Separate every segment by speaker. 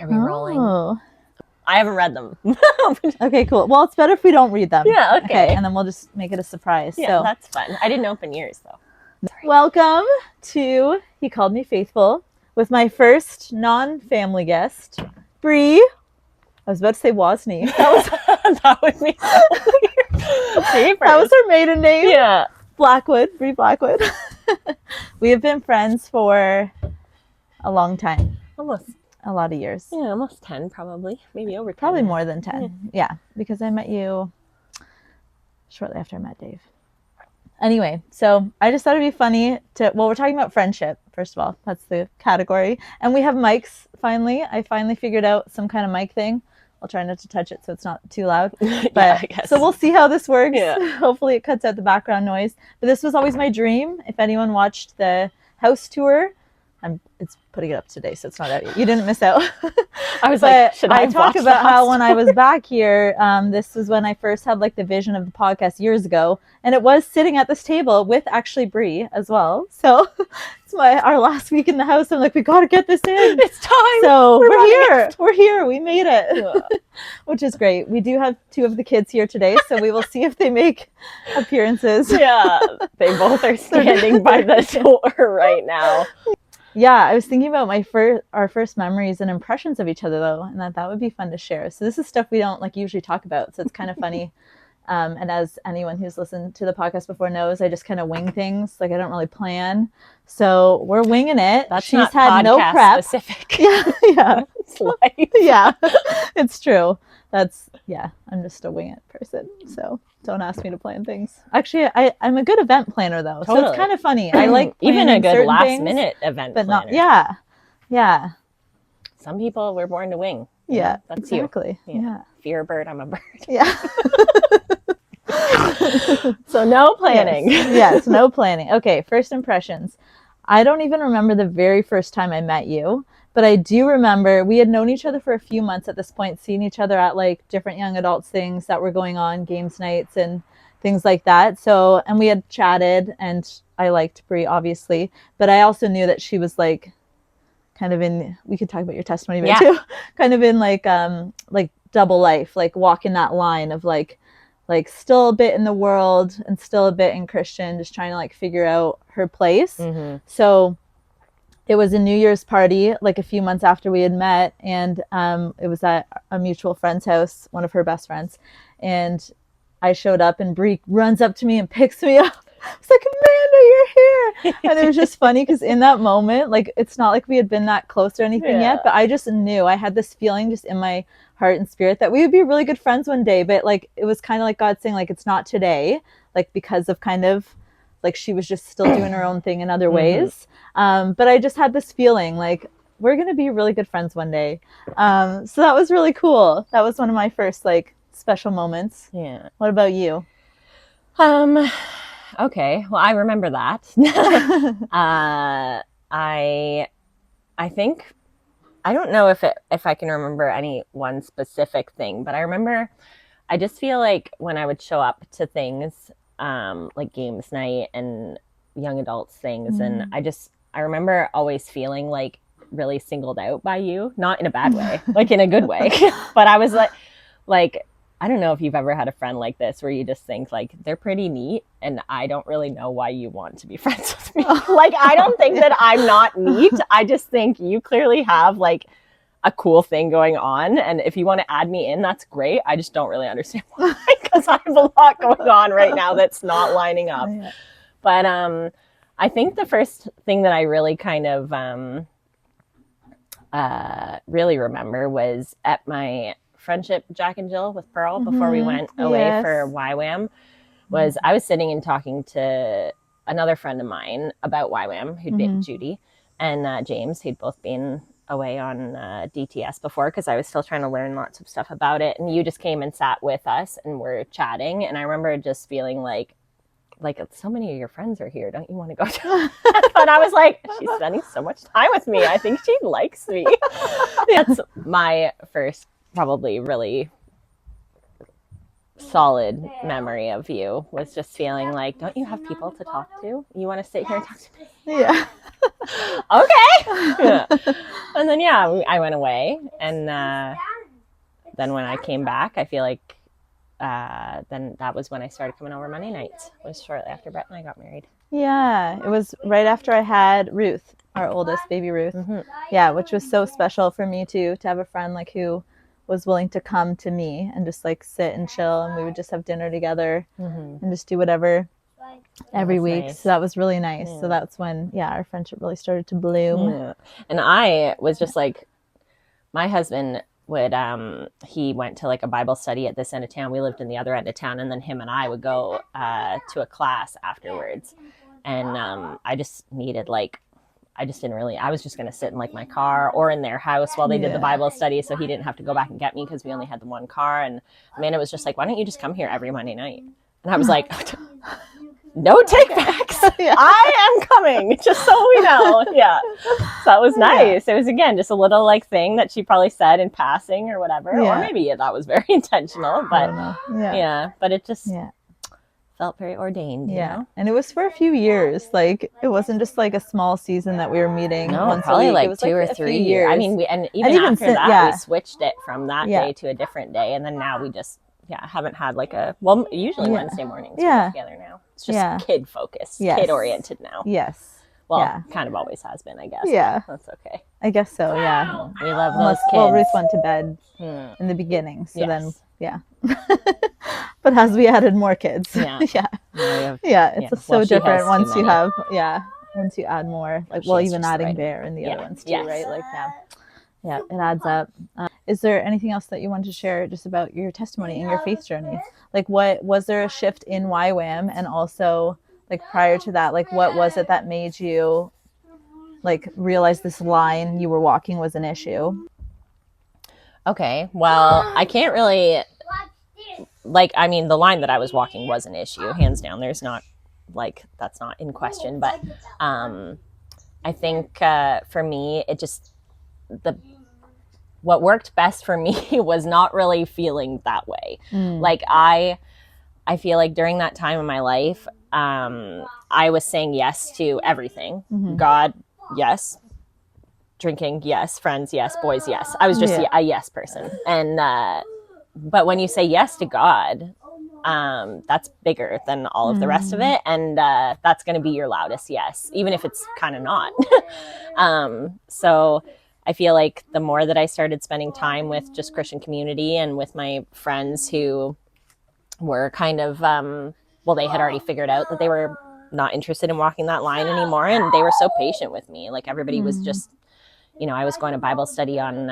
Speaker 1: Are we rolling?
Speaker 2: Oh.
Speaker 1: I haven't read them.
Speaker 2: Okay, cool. Well, it's better if we don't read them.
Speaker 1: Yeah, okay.
Speaker 2: And then we'll just make it a surprise.
Speaker 1: Yeah,
Speaker 2: so
Speaker 1: that's fun. I didn't open yours, though.
Speaker 2: Welcome to He Called Me Faithful with my first non-family guest, Bree. I was about to say Wozni.
Speaker 1: That would be so weird.
Speaker 2: That was her maiden name.
Speaker 1: Yeah.
Speaker 2: Blackwood, Bree Blackwood. We have been friends for a long time.
Speaker 1: Almost.
Speaker 2: A lot of years.
Speaker 1: Yeah, almost 10 probably. Maybe over 10.
Speaker 2: Probably more than 10. Yeah, because I met you shortly after I met Dave. Anyway, so I just thought it'd be funny we're talking about friendship, first of all. That's the category. And we have mics, finally. I finally figured out some kind of mic thing. I'll try not to touch it so it's not too loud. But
Speaker 1: yeah, I guess.
Speaker 2: So we'll see how this works.
Speaker 1: Yeah.
Speaker 2: Hopefully it cuts out the background noise. But this was always my dream. If anyone watched the house tour, it's putting it up today, so it's not out yet. You didn't miss out.
Speaker 1: I was like, should I
Speaker 2: talk about how when I was back here, this was when I first had like the vision of the podcast years ago, and it was sitting at this table with actually Bree as well. So it's our last week in the house. I'm like, we got to get this in.
Speaker 1: It's time.
Speaker 2: So we're here. We're here. We made it, yeah. Which is great. We do have 2 of the kids here today, so we will see if they make appearances.
Speaker 1: Yeah, they both are standing by the door right now.
Speaker 2: Yeah, I was thinking about our first memories and impressions of each other, though, and that would be fun to share. So this is stuff we don't like usually talk about, so it's kind of funny. And as anyone who's listened to the podcast before knows, I just kind of wing things. Like I don't really plan, so we're winging it.
Speaker 1: That's
Speaker 2: She's
Speaker 1: not
Speaker 2: had no prep.
Speaker 1: Specific.
Speaker 2: Yeah,
Speaker 1: it's life.
Speaker 2: Yeah, it's true. I'm just a wing it person, so don't ask me to plan things. Actually, I'm a good event planner though, totally. So it's kind of funny. I like
Speaker 1: even a good last
Speaker 2: things,
Speaker 1: minute event
Speaker 2: but
Speaker 1: planner.
Speaker 2: Yeah.
Speaker 1: Some people were born to wing.
Speaker 2: Yeah,
Speaker 1: that's
Speaker 2: exactly.
Speaker 1: You. Yeah. If you're a bird, I'm a bird.
Speaker 2: Yeah.
Speaker 1: So no planning.
Speaker 2: Yes, no planning. Okay, first impressions. I don't even remember the very first time I met you. But I do remember we had known each other for a few months at this point, seeing each other at like different young adults things that were going on, games nights and things like that. So, and we had chatted and I liked Bree, obviously, but I also knew that she was like kind of we could talk about your testimony a bit too, kind of in like double life, like walking that line of like still a bit in the world and still a bit in Christian, just trying to like figure out her place. Mm-hmm. So it was a New Year's party, like a few months after we had met, and it was at a mutual friend's house, one of her best friends, and I showed up, and Bree runs up to me and picks me up. It's like, Amanda, you're here, and it was just funny because in that moment, like it's not like we had been that close or anything yet, but I just knew, I had this feeling just in my heart and spirit that we would be really good friends one day, but like it was kind of like God saying, like it's not today, like because of kind of like she was just still doing her own thing in other ways. But I just had this feeling like we're going to be really good friends one day. So that was really cool. That was one of my first like special moments.
Speaker 1: Yeah.
Speaker 2: What about you?
Speaker 1: Okay. Well, I remember that. I think, I don't know if I can remember any one specific thing, but I remember, I just feel like when I would show up to things, like games night and young adults things. And I remember always feeling like really singled out by you, not in a bad way, like in a good way. But I was like, I don't know if you've ever had a friend like this where you just think like they're pretty neat and I don't really know why you want to be friends with me. Like, I don't think that I'm not neat. I just think you clearly have like a cool thing going on. And if you want to add me in, that's great. I just don't really understand why, because I have a lot going on right now that's not lining up. Yeah. But I think the first thing that I really kind of really remember was at my friendship Jack and Jill with Pearl before we went away for YWAM, was I was sitting and talking to another friend of mine about YWAM who'd been Judy and James, who'd both been away on DTS before, because I was still trying to learn lots of stuff about it, and you just came and sat with us and we're chatting, and I remember just feeling like so many of your friends are here, don't you want to go to but I was like, she's spending so much time with me, I think she likes me. That's my first probably really solid memory of you was just feeling like, don't you have people to talk to? You want to sit here and talk to me?
Speaker 2: Yeah.
Speaker 1: Okay. Yeah. And then, I went away. And then when I came back, I feel like then that was when I started coming over Monday nights. It was shortly after Brett and I got married.
Speaker 2: Yeah, it was right after I had Ruth, our oldest baby Ruth. Yeah, which was so special for me too, to have a friend like who was willing to come to me and just like sit and chill, and we would just have dinner together and just do whatever every week.
Speaker 1: Nice.
Speaker 2: So that was really nice. So that's when our friendship really started to bloom.
Speaker 1: Yeah. And I was just like, my husband would he went to like a Bible study at this end of town. We lived in the other end of town, and then him and I would go to a class afterwards. And I just needed like, I just didn't really, I was just going to sit in like my car or in their house while they did the Bible study, so he didn't have to go back and get me because we only had the one car. And Amanda was just like, why don't you just come here every Monday night? And I was like, no take backs. I am coming, just so we know. Yeah. So that was nice. It was, again, just a little like thing that she probably said in passing or whatever. Or maybe that was very intentional. But but it just felt very ordained. You know?
Speaker 2: And it was for a few years. Like, it wasn't just like a small season that we were meeting once
Speaker 1: probably
Speaker 2: a week.
Speaker 1: Like
Speaker 2: it was
Speaker 1: 2 or 3 years. I mean, even after that, we switched it from that day to a different day. And then now we just haven't had like usually Wednesday mornings we're together now. It's just kid focused, kid oriented now.
Speaker 2: Yes.
Speaker 1: Well, kind of always has been, I guess.
Speaker 2: Yeah.
Speaker 1: That's okay.
Speaker 2: I guess so, yeah.
Speaker 1: We love those kids.
Speaker 2: Well, Ruth went to bed in the beginning, so then, but as we added more kids, it's so different once you have, once you add more, like, even adding Bear and the other ones too, right? Like, it adds up. Is there anything else that you wanted to share just about your testimony and your faith journey? Like, what was there a shift in YWAM, and also like prior to that, like what was it that made you like realize this line you were walking was an issue?
Speaker 1: Okay, well, I can't really, like, I mean, the line that I was walking was an issue, hands down. There's not, like, that's not in question. But I think for me, it just, what worked best for me was not really feeling that way. Like, I feel like during that time in my life, I was saying yes to everything. God, yes. Drinking, yes. Friends, yes. Boys, yes. I was just a yes person. And but when you say yes to God, that's bigger than all of the rest of it, and that's going to be your loudest yes, even if it's kind of not. So I feel like the more that I started spending time with just Christian community and with my friends who were kind of they had already figured out that they were not interested in walking that line anymore, and they were so patient with me. Like, everybody was just, I was going to Bible study on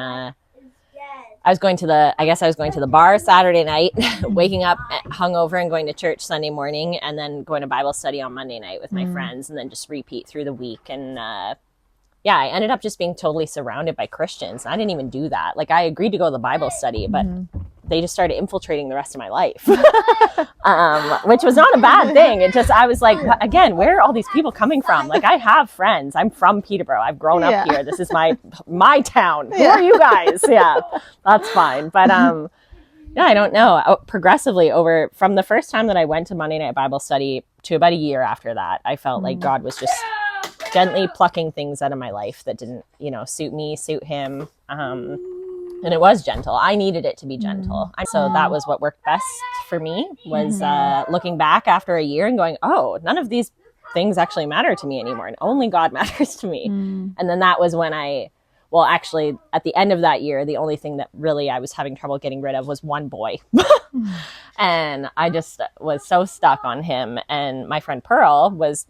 Speaker 1: I was going to the bar Saturday night, waking up hungover and going to church Sunday morning, and then going to Bible study on Monday night with my friends, and then just repeat through the week. And I ended up just being totally surrounded by Christians. I didn't even do that. Like, I agreed to go to the Bible study, but they just started infiltrating the rest of my life, which was not a bad thing. It just, I was like, again, where are all these people coming from? Like, I have friends. I'm from Peterborough. I've grown up here. This is my town. Who are you guys? Yeah, that's fine. But I don't know. Progressively from the first time that I went to Monday night Bible study to about a year after that, I felt like God was just gently plucking things out of my life that didn't, suit me, suit him. And it was gentle. I needed it to be gentle. So that was what worked best for me, was looking back after a year and going, oh, none of these things actually matter to me anymore, and only God matters to me. And then that was when actually at the end of that year, the only thing that really I was having trouble getting rid of was one boy. And I just was so stuck on him. And my friend Pearl was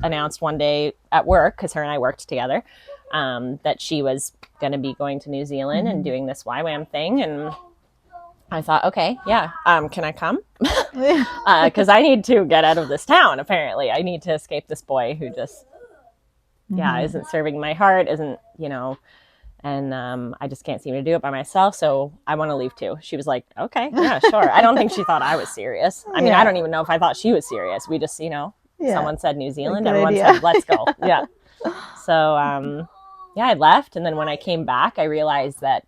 Speaker 1: announced one day at work, because her and I worked together, that she was going to be going to New Zealand and doing this YWAM thing. And I thought, okay, can I come? Because I need to get out of this town, apparently. I need to escape this boy who just, isn't serving my heart, isn't, and I just can't seem to do it by myself. So I want to leave too. She was like, okay, yeah, sure. I don't think she thought I was serious. I mean, I don't even know if I thought she was serious. We just, someone said New Zealand, everyone said, let's go. Yeah. So, I left. And then when I came back, I realized that,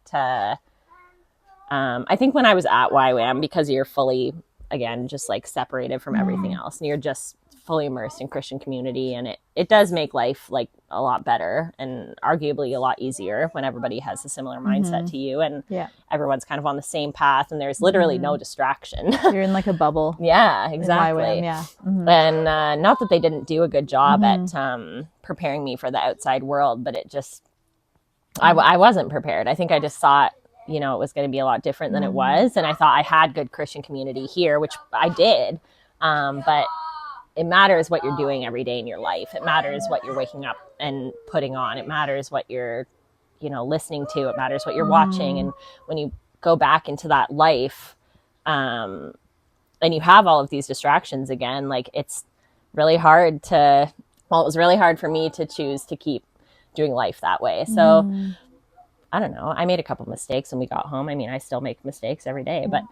Speaker 1: I think when I was at YWAM, because you're fully again, just like separated from everything else, and you're just fully immersed in Christian community. And it does make life like a lot better and arguably a lot easier when everybody has a similar mindset to you, and everyone's kind of on the same path, and there's literally no distraction.
Speaker 2: You're in like a bubble.
Speaker 1: Yeah, exactly. And not that they didn't do a good job at preparing me for the outside world, but it just, I wasn't prepared. I think I just thought, you know, it was going to be a lot different than it was. And I thought I had good Christian community here, which I did. But it matters what you're doing every day in your life. It matters what you're waking up and putting on. It matters what you're, you know, listening to. It matters what you're watching. And when you go back into that life, and you have all of these distractions again, like it's really hard to, well, it was really hard for me to choose to keep doing life that way. So I don't know. I made a couple mistakes when we got home. I mean, I still make mistakes every day, but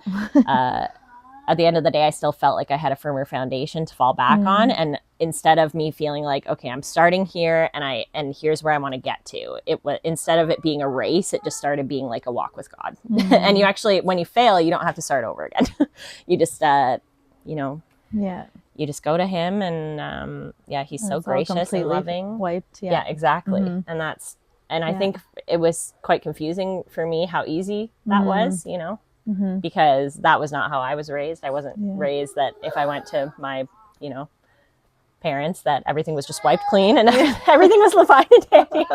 Speaker 1: at the end of the day, I still felt like I had a firmer foundation to fall back on. And instead of me feeling like, okay, I'm starting here and here's where I want to get to, it was, instead of it being a race, it just started being like a walk with God. And you actually, when you fail, you don't have to start over again. You just, you know, you just go to him, and he's so gracious and loving.
Speaker 2: Wiped.
Speaker 1: Yeah, exactly. And I think it was quite confusing for me how easy that was, you know, because that was not how I was raised. I wasn't raised that if I went to my, you know, parents, that everything was just wiped clean and everything was fine and dandy.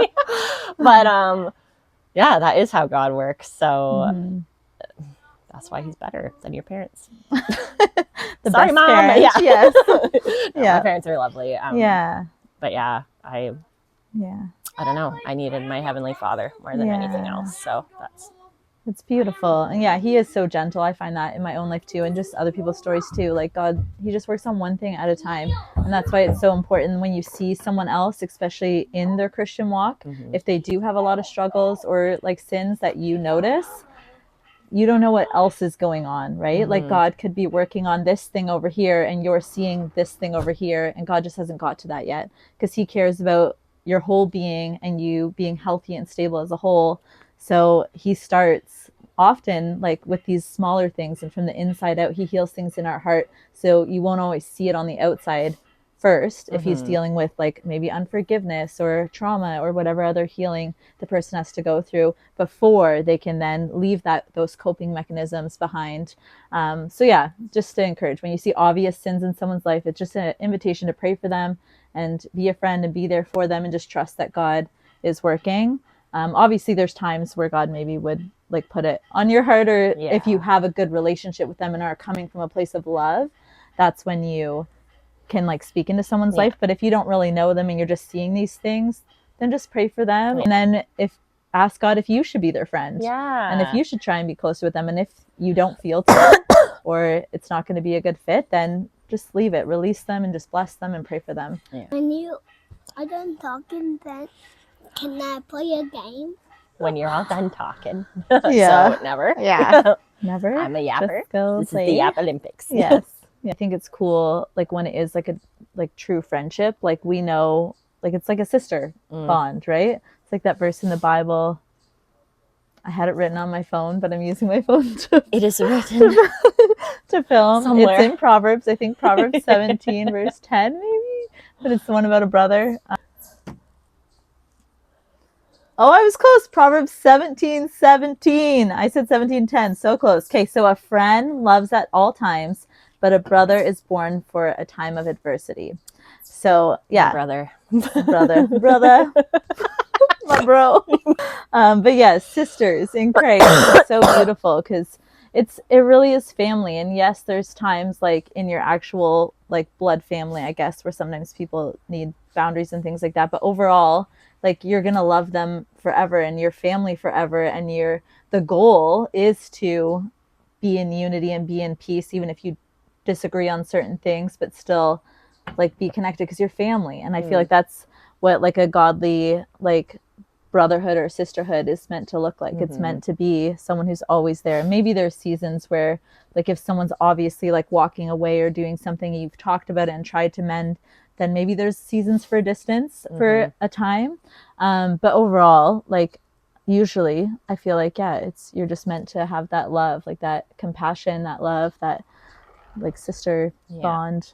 Speaker 1: But that is how God works. So that's why he's better than your parents. Sorry, Mom.
Speaker 2: Parents, yes.
Speaker 1: My parents are lovely. But I don't know. I needed my Heavenly Father more than anything else. So
Speaker 2: it's beautiful. And he is so gentle. I find that in my own life too, and just other people's stories too. Like God, he just works on one thing at a time. And that's why it's so important when you see someone else, especially in their Christian walk, if they do have a lot of struggles or like sins that you notice, you don't know what else is going on, right? Like God could be working on this thing over here and you're seeing this thing over here, and God just hasn't got to that yet because he cares about your whole being and you being healthy and stable as a whole. So he starts often like with these smaller things, and from the inside out, he heals things in our heart. So you won't always see it on the outside first if he's dealing with like maybe unforgiveness or trauma or whatever other healing the person has to go through before they can then leave those coping mechanisms behind. Just to encourage, when you see obvious sins in someone's life, it's just an invitation to pray for them and be a friend and be there for them and just trust that God is working. Obviously there's times where God maybe would like put it on your heart, or if you have a good relationship with them and are coming from a place of love, that's when you can like speak into someone's life. But if you don't really know them and you're just seeing these things, then just pray for them. And then ask God if you should be their friend. And if you should try and be closer with them. And if you don't feel to or it's not going to be a good fit, then just leave it, release them and just bless them and pray for them.
Speaker 3: When you are done talking, then can I play a game?
Speaker 1: When you're all done talking. So never.
Speaker 2: Never.
Speaker 1: I'm a yapper.
Speaker 2: This
Speaker 1: is the Yap Olympics.
Speaker 2: Yes. I think it's cool, like when it is like a like true friendship, like we know, like it's like a sister bond, right? It's like that verse in the Bible. I had it written on my phone, but I'm using my phone
Speaker 1: it is written
Speaker 2: to film.
Speaker 1: Somewhere.
Speaker 2: It's in Proverbs, I think Proverbs 17 verse 10 maybe, but it's the one about a brother. I was close. Proverbs 17:17. I said 17:10. So close. Okay, so a friend loves at all times, but a brother is born for a time of adversity. So
Speaker 1: brother,
Speaker 2: my bro. But sisters in Christ. It's so beautiful because it really is family. And yes, there's times like in your actual like blood family, I guess, where sometimes people need boundaries and things like that. But overall, like you're gonna love them forever and your family forever, and the goal is to be in unity and be in peace, even if you disagree on certain things, but still like be connected because you're family. And I feel like that's what like a godly like brotherhood or sisterhood is meant to look like. It's meant to be someone who's always there. And maybe there's seasons where like if someone's obviously like walking away or doing something, you've talked about it and tried to mend, then maybe there's seasons for distance for a time. But overall, like usually I feel like, you're just meant to have that love, like that compassion, that love, that like sister bond.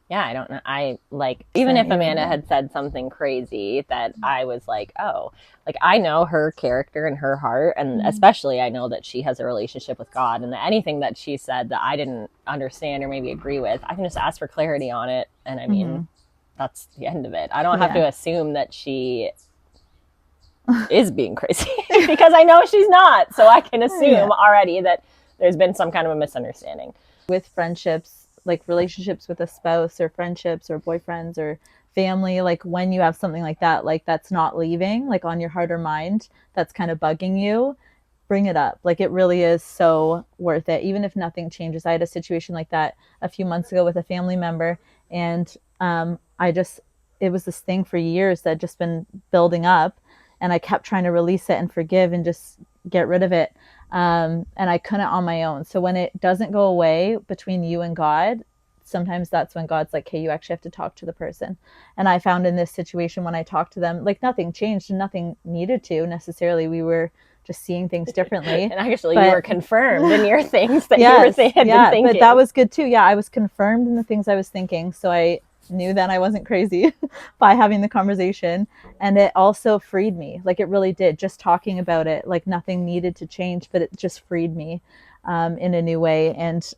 Speaker 1: Yeah, I don't know. I like, even if Amanda
Speaker 2: even
Speaker 1: had said something crazy that I was like, oh, like I know her character and her heart. And especially I know that she has a relationship with God, and that anything that she said that I didn't understand or maybe agree with, I can just ask for clarity on it. And I mean, that's the end of it. I don't have to assume that she is being crazy because I know she's not. So I can assume already that there's been some kind of a misunderstanding.
Speaker 2: With friendships, like relationships with a spouse or friendships or boyfriends or family, like when you have something like that, like that's not leaving, like on your heart or mind, that's kind of bugging you, bring it up. Like it really is so worth it, even if nothing changes. I had a situation like that a few months ago with a family member, and it was this thing for years that had just been building up, and I kept trying to release it and forgive and just get rid of it. And I couldn't on my own. So when it doesn't go away between you and God, sometimes that's when God's like, hey, you actually have to talk to the person. And I found in this situation, when I talked to them, like nothing changed and nothing needed to necessarily. We were just seeing things differently.
Speaker 1: And actually, you were confirmed in your things that you had been thinking.
Speaker 2: But that was good too. Yeah, I was confirmed in the things I was thinking. So I knew then I wasn't crazy by having the conversation. And it also freed me. Like it really did. Just talking about it, like nothing needed to change, but it just freed me in a new way. And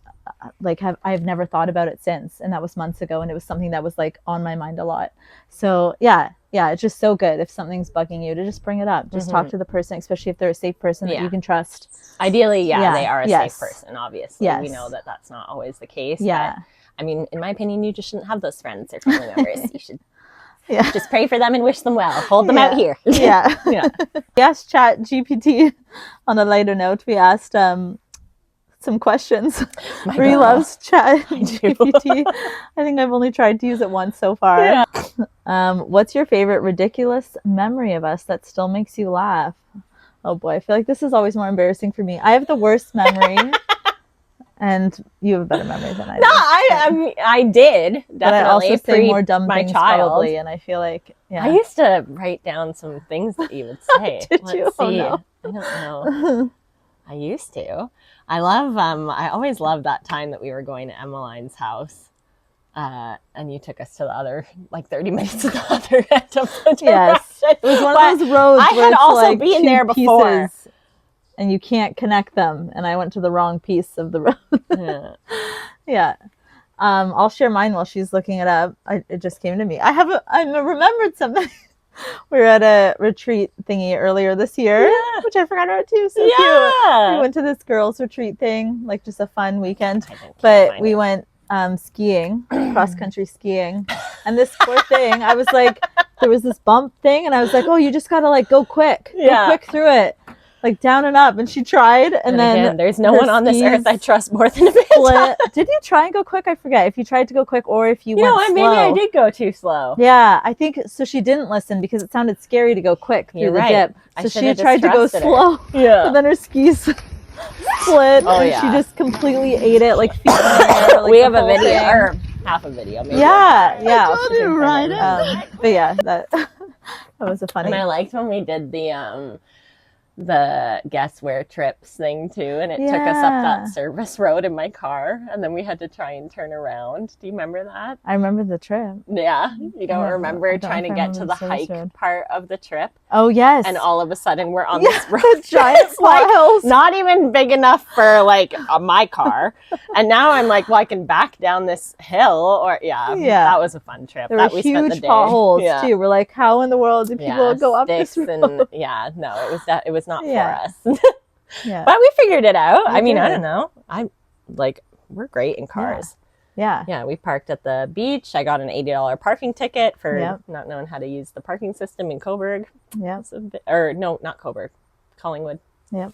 Speaker 2: like I've never thought about it since. And that was months ago. And it was something that was like on my mind a lot. So yeah, it's just so good if something's bugging you to just bring it up. Just talk to the person, especially if they're a safe person that you can trust.
Speaker 1: Ideally, they are a safe person, obviously. We know that that's not always the case.
Speaker 2: Yeah.
Speaker 1: But, I mean, in my opinion, you just shouldn't have those friends or family members. You should just pray for them and wish them well. Hold them out here.
Speaker 2: We asked Chat GPT on a lighter note. We asked some questions. Bree loves Chat GPT. I think I've only tried to use it once so far. What's your favorite ridiculous memory of us that still makes you laugh? Oh boy, I feel like this is always more embarrassing for me. I have the worst memory. And you have a better memory than I do.
Speaker 1: No, I did definitely.
Speaker 2: But I also say more dumb
Speaker 1: my
Speaker 2: things
Speaker 1: child.
Speaker 2: Probably, and I feel like
Speaker 1: I used to write down some things that you would say.
Speaker 2: Did you?
Speaker 1: Let's see.
Speaker 2: Oh, no.
Speaker 1: I don't know. I used to. I love. I always loved that time that we were going to Emmeline's house, and you took us to the other, like 30 minutes to the other end of the direction.
Speaker 2: Yes, it was one of those roads.
Speaker 1: I had also like been there before.
Speaker 2: Pieces. And you can't connect them. And I went to the wrong piece of the road. I'll share mine while she's looking it up. It just came to me. I remembered something. We were at a retreat thingy earlier this year, which I forgot about too. So cute. We went to this girls' retreat thing, like just a fun weekend. But we went skiing, cross-country skiing. And this poor thing, I was like, there was this bump thing. And I was like, oh, you just got to like go quick. Go quick through it. Like down and up, and she tried, and then
Speaker 1: again, there's no one on this earth I trust more than Amanda.
Speaker 2: Did you try and go quick? I forget if you tried to go quick or if you went slow.
Speaker 1: Maybe I did go too slow.
Speaker 2: Yeah, I think so. She didn't listen because it sounded scary to go quick through the dip. So she tried to go slow.
Speaker 1: Yeah,
Speaker 2: and then her skis split. And she just completely ate it. Like, feet in the air, like
Speaker 1: we have a video or half a video. Maybe
Speaker 2: I told you to write it. But yeah, that was a funny.
Speaker 1: And I liked when we did the guess where trips thing too, and it took us up that service road in my car, and then we had to try and turn around. Do you remember that?
Speaker 2: I remember the trip.
Speaker 1: Yeah, you don't remember trying to get to the hike part of the trip?
Speaker 2: Oh yes.
Speaker 1: And all of a sudden we're on this road,
Speaker 2: giant
Speaker 1: like not even big enough for like my car, and now I'm like, well, I can back down this hill, or that was a fun trip.
Speaker 2: There were huge potholes too. We're like, how in the world do people go up this road?
Speaker 1: And it was not for us. But we figured it out. I mean, I don't know. We're great in cars. Yeah, we parked at the beach. I got an $80 parking ticket for not knowing how to use the parking system in Coburg. Or no, not Coburg, Collingwood. It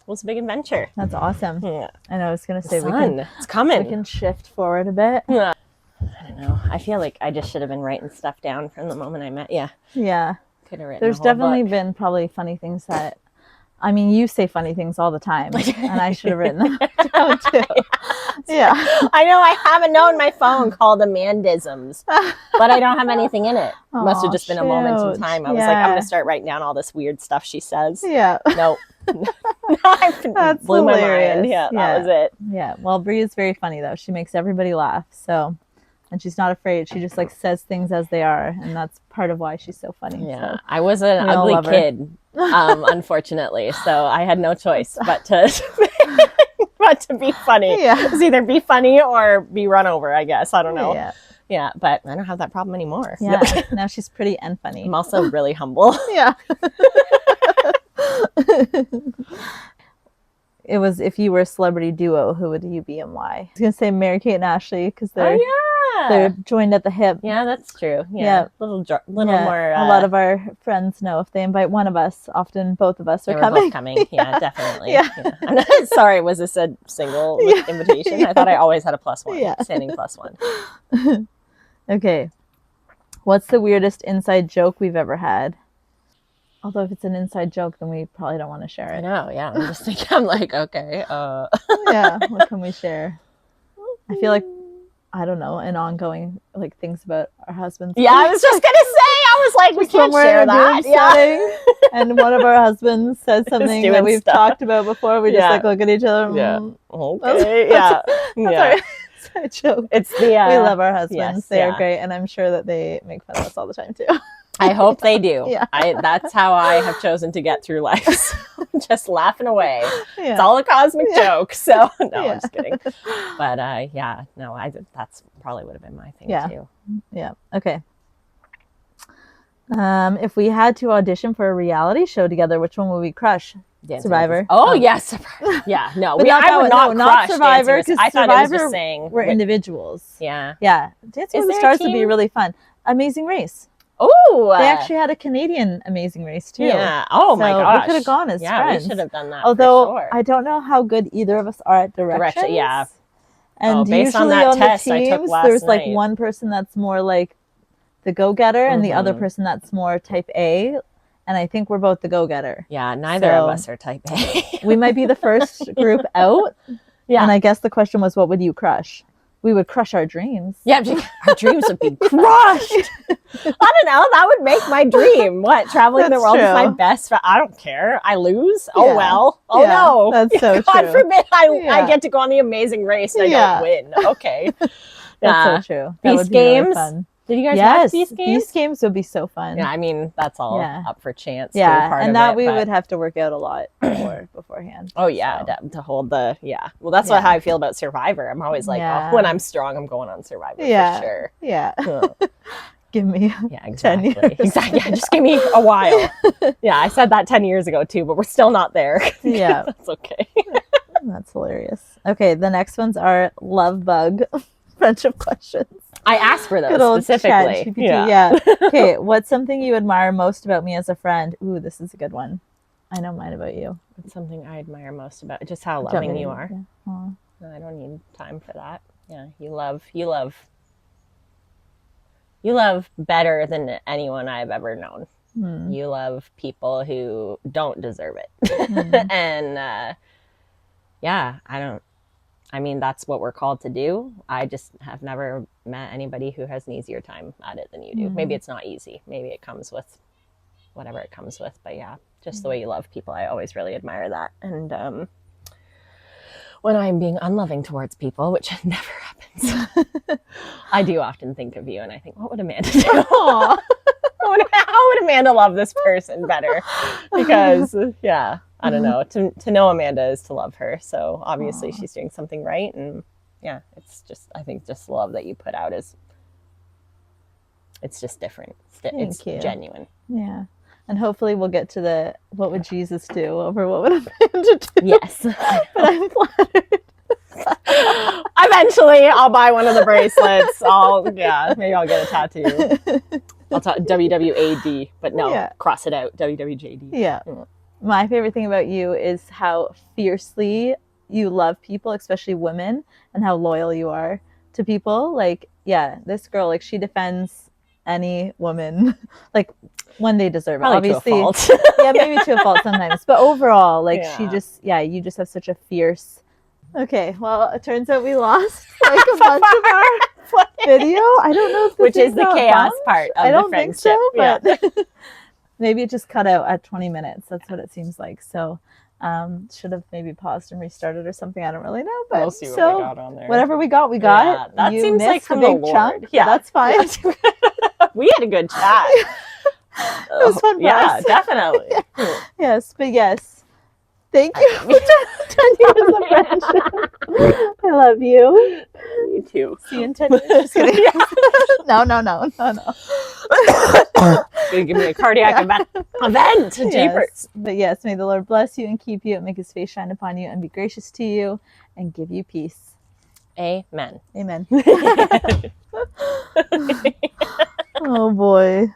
Speaker 1: was a big adventure.
Speaker 2: That's awesome. And I was going to say,
Speaker 1: it's coming.
Speaker 2: We can shift forward a bit.
Speaker 1: I don't know. I feel like I just should have been writing stuff down from the moment I met you.
Speaker 2: Yeah.
Speaker 1: Could have written
Speaker 2: There's definitely been probably funny things that, I mean, you say funny things all the time, and I should have written them down too.
Speaker 1: I know. I have a note in my phone called Amandisms, but I don't have anything in it. Must have just been a moment in time. I was like, I'm going to start writing down all this weird stuff she says.
Speaker 2: Yeah.
Speaker 1: Nope.
Speaker 2: That's
Speaker 1: blew my
Speaker 2: hilarious.
Speaker 1: mind. Yeah, that was it.
Speaker 2: Yeah. Well, Brie is very funny though. She makes everybody laugh. So, and she's not afraid. She just like says things as they are, and that's part of why she's so funny.
Speaker 1: Yeah,
Speaker 2: So
Speaker 1: I was an
Speaker 2: we all
Speaker 1: ugly
Speaker 2: love her.
Speaker 1: kid, unfortunately, so I had no choice but to but to be funny.
Speaker 2: Yeah.
Speaker 1: It's either be funny or be run over, I guess. I don't know.
Speaker 2: Yeah.
Speaker 1: Yeah, but I don't have that problem anymore.
Speaker 2: Yeah. Now she's pretty and funny.
Speaker 1: I'm also really humble.
Speaker 2: Yeah. It was if you were a celebrity duo, who would you be and why? I was gonna say Mary Kate and Ashley because they're joined at the hip.
Speaker 1: Yeah, that's true.
Speaker 2: Yeah.
Speaker 1: Little
Speaker 2: Yeah.
Speaker 1: more.
Speaker 2: A lot of our friends know if they invite one of us, often both of us are
Speaker 1: we're
Speaker 2: coming.
Speaker 1: both coming. Yeah, definitely.
Speaker 2: Yeah.
Speaker 1: I'm not, sorry, was this a single invitation? I thought I always had a +1.
Speaker 2: Yeah.
Speaker 1: Standing +1.
Speaker 2: Okay. What's the weirdest inside joke we've ever had? Although if it's an inside joke, then we probably don't want to share
Speaker 1: I
Speaker 2: it.
Speaker 1: know. Yeah, I'm just thinking. I'm like, okay.
Speaker 2: Yeah. What can we share? I feel like, I don't know, an ongoing like things about our husbands.
Speaker 1: Yeah, I was just gonna say. I was like, we can't
Speaker 2: Somewhere
Speaker 1: share
Speaker 2: in a
Speaker 1: that.
Speaker 2: group
Speaker 1: Yeah.
Speaker 2: setting, and one of our husbands says something
Speaker 1: doing
Speaker 2: that we've
Speaker 1: stuff.
Speaker 2: talked about before. We just
Speaker 1: Yeah.
Speaker 2: like look at each other.
Speaker 1: Yeah.
Speaker 2: Mm.
Speaker 1: Okay. Yeah.
Speaker 2: That's our inside joke.
Speaker 1: It's the.
Speaker 2: We love our husbands.
Speaker 1: yes,
Speaker 2: They are
Speaker 1: yeah.
Speaker 2: great, and I'm sure that they make fun of us all the time too.
Speaker 1: I hope they do.
Speaker 2: Yeah.
Speaker 1: That's how I have chosen to get through life. So, just laughing away.
Speaker 2: Yeah.
Speaker 1: It's all a cosmic joke. So no,
Speaker 2: Yeah.
Speaker 1: I'm just kidding. But yeah, no, that's probably would have been my thing
Speaker 2: Yeah.
Speaker 1: too.
Speaker 2: Yeah. Okay. If we had to audition for a reality show together, which one would we crush?
Speaker 1: Dancing
Speaker 2: Survivor.
Speaker 1: With oh yes, Survivor. Yeah, no,
Speaker 2: But not
Speaker 1: I
Speaker 2: that
Speaker 1: would
Speaker 2: one.
Speaker 1: not
Speaker 2: No, not
Speaker 1: crush
Speaker 2: Survivor,
Speaker 1: Dancing with-
Speaker 2: 'cause
Speaker 1: I thought it was
Speaker 2: Survivor
Speaker 1: just saying
Speaker 2: We're individuals.
Speaker 1: Yeah.
Speaker 2: Yeah. Dancing
Speaker 1: Is
Speaker 2: with the
Speaker 1: there a
Speaker 2: Stars would be
Speaker 1: team?
Speaker 2: really fun. Amazing Race.
Speaker 1: Oh,
Speaker 2: They actually had a Canadian Amazing Race too.
Speaker 1: Yeah. Oh my
Speaker 2: So
Speaker 1: gosh.
Speaker 2: we could have gone as friends.
Speaker 1: we should have done that.
Speaker 2: Although
Speaker 1: for sure.
Speaker 2: I don't know how good either of us are at directions.
Speaker 1: Direction, yeah.
Speaker 2: And
Speaker 1: based on
Speaker 2: usually
Speaker 1: that
Speaker 2: on
Speaker 1: test
Speaker 2: the
Speaker 1: I took
Speaker 2: teams,
Speaker 1: last
Speaker 2: there's like
Speaker 1: night.
Speaker 2: one person that's more like the go-getter and the other
Speaker 1: Mhm.
Speaker 2: person that's more type A. And I think we're both the go-getter.
Speaker 1: Yeah, neither of us are type A.
Speaker 2: We might be the first group out.
Speaker 1: Yeah.
Speaker 2: And I guess the question was, what would you crush? We would crush our dreams.
Speaker 1: Yeah, our dreams would be crushed. I don't know. That would make my dream. What? Traveling the
Speaker 2: That's
Speaker 1: world is my
Speaker 2: true.
Speaker 1: best. I don't care. I lose. Oh,
Speaker 2: Yeah.
Speaker 1: well. Oh,
Speaker 2: Yeah,
Speaker 1: no.
Speaker 2: that's so
Speaker 1: God
Speaker 2: true.
Speaker 1: forbid I
Speaker 2: Yeah.
Speaker 1: get to go on the Amazing Race and I
Speaker 2: Yeah.
Speaker 1: don't win. Okay.
Speaker 2: That's so true. That
Speaker 1: Beast
Speaker 2: would be really
Speaker 1: games.
Speaker 2: fun.
Speaker 1: Did you guys
Speaker 2: Yes,
Speaker 1: watch these games?
Speaker 2: Beast games would be so fun.
Speaker 1: Yeah, I mean, that's all
Speaker 2: Yeah.
Speaker 1: up for chance.
Speaker 2: Yeah,
Speaker 1: part
Speaker 2: and
Speaker 1: of
Speaker 2: that
Speaker 1: it,
Speaker 2: we
Speaker 1: but-
Speaker 2: would have to work out a lot beforehand.
Speaker 1: Oh yeah,
Speaker 2: So.
Speaker 1: to hold the Well, that's
Speaker 2: Yeah.
Speaker 1: how I feel about Survivor. I'm always like,
Speaker 2: Yeah.
Speaker 1: oh, when I'm strong, I'm going on Survivor
Speaker 2: Yeah.
Speaker 1: for sure.
Speaker 2: Yeah.
Speaker 1: Ugh.
Speaker 2: Give me
Speaker 1: Yeah,
Speaker 2: 10
Speaker 1: exactly.
Speaker 2: years.
Speaker 1: Exactly. Yeah, just give me a while. Yeah, I said that 10 years ago too, but we're still not there.
Speaker 2: Yeah.
Speaker 1: That's okay.
Speaker 2: That's hilarious. Okay, the next ones are love bug friendship questions.
Speaker 1: I asked for those
Speaker 2: Good old
Speaker 1: specifically.
Speaker 2: ChatGPT, yeah. Okay, what's something you admire most about me as a friend? Ooh, this is a good one. I know mine about you.
Speaker 1: It's something I admire most about just how
Speaker 2: Do you want
Speaker 1: loving
Speaker 2: me
Speaker 1: you
Speaker 2: to-
Speaker 1: are.
Speaker 2: yeah. Aw.
Speaker 1: I don't need time for that. Yeah, you love better than anyone I've ever known.
Speaker 2: Hmm.
Speaker 1: You love people who don't deserve it.
Speaker 2: Mhm.
Speaker 1: And I mean, that's what we're called to do. I just have never met anybody who has an easier time at it than you do.
Speaker 2: Mhm.
Speaker 1: Maybe it's not easy. Maybe it comes with whatever it comes with. But yeah, just the way you love people, I always really admire that. And when I'm being unloving towards people, which never happens, I do often think of you and I think, what would Amanda do?
Speaker 2: Aw.
Speaker 1: How would Amanda love this person better? Because, yeah, I don't know. To know Amanda is to love her. So obviously
Speaker 2: Aw.
Speaker 1: she's doing something right. And yeah, it's just, I think just love that you put out it's just different. It's
Speaker 2: Thank you.
Speaker 1: genuine.
Speaker 2: Yeah. And hopefully we'll get to the what would Jesus do over what would Amanda do.
Speaker 1: Yes.
Speaker 2: But I'm flattered.
Speaker 1: Eventually I'll buy one of the bracelets. Maybe I'll get a tattoo. I'll talk WWAD, but no,
Speaker 2: Yeah.
Speaker 1: cross it out. WWJD.
Speaker 2: Yeah.
Speaker 1: Yeah.
Speaker 2: My favorite thing about you is how fiercely you love people, especially women, and how loyal you are to people. Like, yeah, this girl, like, she defends any woman, like, when they deserve it.
Speaker 1: Probably
Speaker 2: Obviously,
Speaker 1: to a fault.
Speaker 2: yeah, maybe to a fault sometimes. But overall, like, she
Speaker 1: Yeah.
Speaker 2: just, you just have such a fierce. Okay, well, it turns out we lost like a bunch of our video. I don't know if this
Speaker 1: Which is the
Speaker 2: got
Speaker 1: chaos
Speaker 2: bumped.
Speaker 1: part of
Speaker 2: I
Speaker 1: the
Speaker 2: don't think
Speaker 1: friendship.
Speaker 2: so, but maybe it just cut out at 20 minutes. That's what it seems like. So Should have maybe paused and restarted or something. I don't really know, but
Speaker 1: We'll see what
Speaker 2: so
Speaker 1: we got on there.
Speaker 2: whatever we got, we
Speaker 1: Yeah,
Speaker 2: got.
Speaker 1: that
Speaker 2: You
Speaker 1: seems like
Speaker 2: missed
Speaker 1: from
Speaker 2: the
Speaker 1: the
Speaker 2: big
Speaker 1: Lord.
Speaker 2: chunk.
Speaker 1: Yeah,
Speaker 2: That's fine.
Speaker 1: We had a good chat.
Speaker 2: It was fun for
Speaker 1: Yeah,
Speaker 2: us.
Speaker 1: definitely.
Speaker 2: Yes, but yes. Thank you for 10 years of friendship. I love you.
Speaker 1: Me too.
Speaker 2: See you in 10 years. Just kidding. No.
Speaker 1: Gonna give me a cardiac event. Jeepers.
Speaker 2: Yes. But yes, may the Lord bless you and keep you and make his face shine upon you and be gracious to you and give you peace.
Speaker 1: Amen.
Speaker 2: Amen. Oh boy.